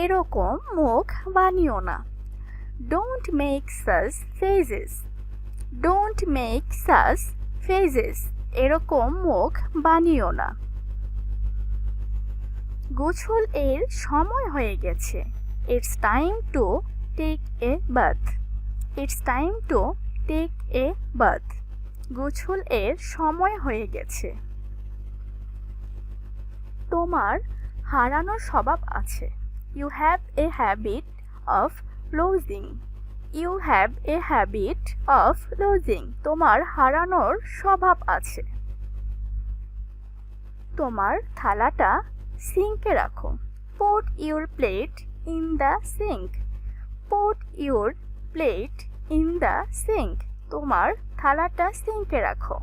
এরকম মুখ বানিও না। Don't make such faces. Don't make such faces. এরকম মুখ বানিও না। গোসল এর সময় হয়ে গেছে। It's time to take a bath. It's time to take a bath. গোসল এর সময় হয়ে গেছে। তোমার হারানোর স্বভাব আছে। You have a habit of losing. You have a habit of losing. তোমার হারানোর স্বভাব আছে। তোমার থালাটা সিঙ্কে রাখো। Put your plate in the sink. Put your plate in the sink. তোমার থালাটা সিঙ্কে রাখো।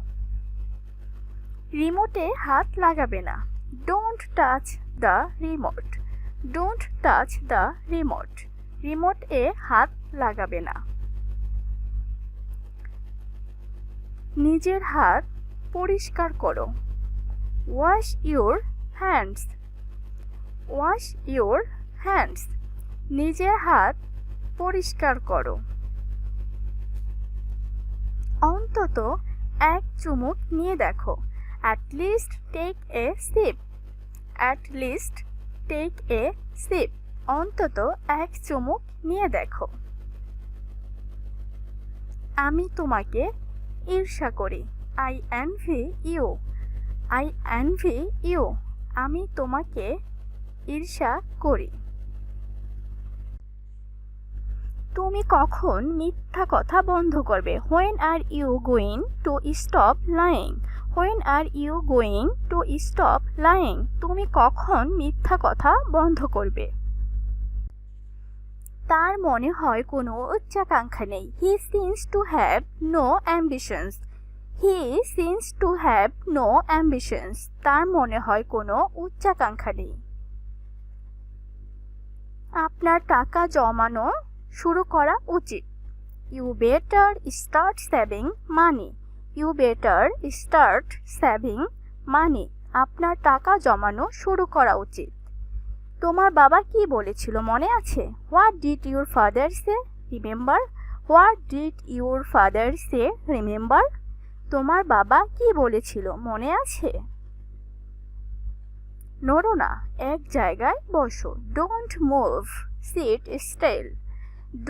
রিমোটে হাত লাগাবে না। Don't touch the remote. Don't touch the remote. Remote এ হাত লাগাবে না। নিজের হাত পরিষ্কার করো। Wash your hands. Wash your hands. নিজের হাত পরিষ্কার করো। অন্তত এক চুমুক নিয়ে দেখো। At least take a sip. At least take a sip. অন্তত এক চুমুক নিয়ে দেখো। আমি তোমাকে ঈর্ষা করি। I envy you. I envy you. আমি তোমাকে ঈর্ষা করি। তুমি কখন মিথ্যা কথা বন্ধ করবে? When are you going to stop lying? When are you going to stop lying? তুমি কখন মিথ্যা কথা বন্ধ করবে? তার মনে হয় কোনো উচ্চাকাঙ্ক্ষা নেই। He seems to have no ambitions. He seems to have no ambitions. তার মনে হয় কোনো উচ্চাকাঙ্ক্ষা নেই। আপনার টাকা জমানো শুরু করা উচিত। You better start saving money. You better start saving money. আপনার টাকা জমানো শুরু করা উচিত। তোমার বাবা কি বলেছিল মনে আছে? What did your father say? Remember? What did your father say? Remember? তোমার বাবা কি বলেছিল মনে আছে? নড়ো না, এক জায়গায় বসো। Don't move. Sit still.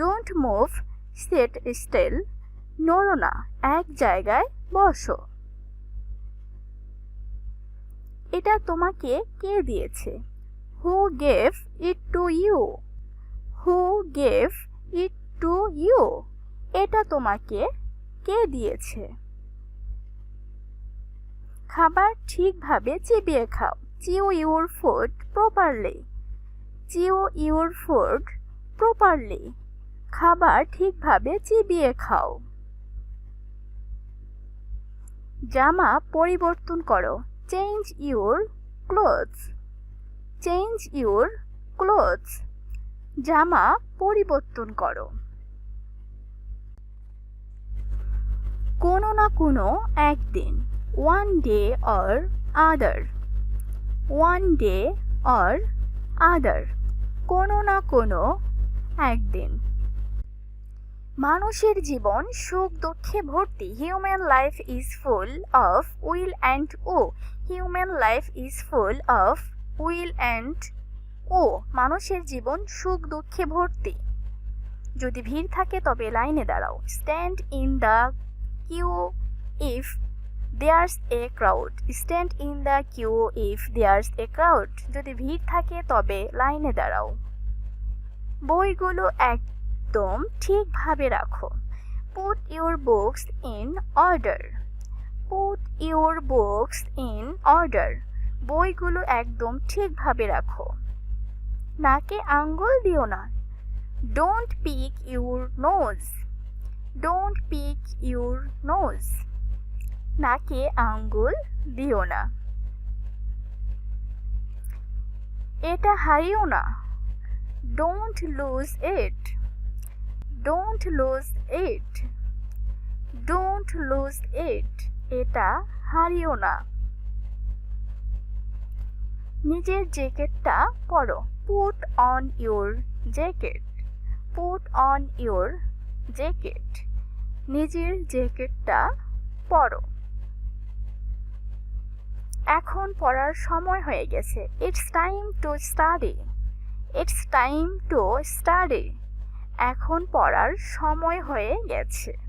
Don't move. Sit still. নড়ো না, এক জায়গায় বসো। এটা তোমাকে কে দিয়েছে? Who gave it to you? Who gave it to you? এটা তোমাকে কে দিয়েছে? খাবার ঠিকভাবে চিবিয়ে খাও। Chew your food properly. Chew your food properly. খাবার ঠিকভাবে চিবিয়ে খাও। জামা পরিবর্তন করো। Change your clothes. Change your clothes. জামা পরিবর্তন করো। কোনো না কোনো একদিন। One day or other. One day or other. কোনো না কোনো একদিন। মানুষের জীবন সুখ দুঃখে ভর্তি। Human life is full of will and woe. Human life is full of will and woe. মানুষের জীবন সুখ দুঃখে ভর্তি। যদি ভিড় থাকে তবে লাইনে দাঁড়াও। Stand in the queue if there's a crowd. Stand in the queue if there's a crowd. যদি ভিড় থাকে তবে লাইনে দাঁড়াও। বইগুলো একদম ঠিকভাবে রাখো। Put your books in order. Put your books in order. বইগুলো একদম ঠিকভাবে রাখো। নাকে আঙ্গুল দিও না। Don't pick your nose. Don't pick your nose. নাকে আঙ্গুল দিও না। এটা হারিও না। Don't lose it. Don't lose it. Don't lose it. এটা হারিও না। নিজের জ্যাকেটটা পরো। Put on your jacket, put on your jacket, নিজের জ্যাকেটটা পরো। এখন পড়ার সময় হয়ে গেছে। It's time to study, it's time to study, এখন পড়ার সময় হয়ে গেছে।